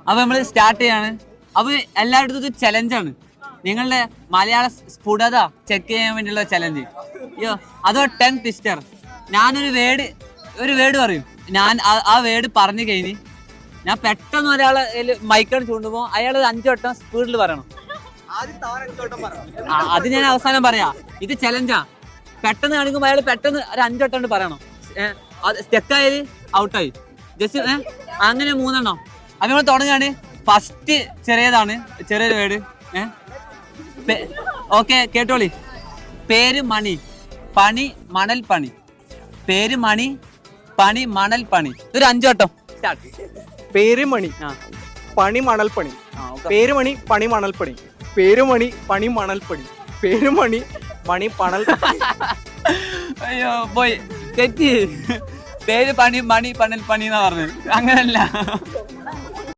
അപ്പൊ നമ്മള് സ്റ്റാർട്ട് ചെയ്യാണ്. അപ്പൊ എല്ലായിടത്തും ചലഞ്ചാണ്, നിങ്ങളുടെ മലയാള സ്ഫുടത ചെക്ക് ചെയ്യാൻ വേണ്ടിയുള്ള ചലഞ്ച്. അയ്യോ അതോ 10 ട്വിസ്റ്റർ. ഞാനൊരു വേർഡ് പറയും, ഞാൻ ആ വേർഡ് പറഞ്ഞു കഴിഞ്ഞ് ഞാൻ പെട്ടെന്ന് ഒരാളെ മൈക്കോട് ചൂണ്ടുമ്പോ അയാൾ 5 വട്ടം സ്പീഡിൽ പറയണം. അത് ഞാൻ അവസാനം പറയാ. ഇത് ചലഞ്ചാ. പെട്ടെന്ന് കാണിക്കുമ്പോ അയാൾ പെട്ടെന്ന് ഒരു 5 വട്ടം കൊണ്ട് പറയണം. സ്റ്റെക്കായാല് ഔട്ടായി. ജസ്റ്റ് അങ്ങനെ 3 എണ്ണം. അപ്പൊ നമ്മൾ തുടങ്ങാണ്. ഫസ്റ്റ് ചെറിയൊരു വേർഡ്. ഓക്കെ കേട്ടോളി. പേര് മണി, പണി മണൽ പണി. പേര് മണി, പണി മണൽ പണി. ഒരു 5 വട്ടം സ്റ്റാർട്ട്. പേര് മണി, പണി മണൽപ്പണി. പേര് മണി, പണി മണൽപ്പണി. പേര് മണി, പണി മണൽപ്പണി. പേര് മണി, മണി പണൽ. അയ്യോ പോയി തെറ്റി. പേര് പണി മണി പണൽ പണി എന്നാ പറഞ്ഞത്. അങ്ങനല്ല.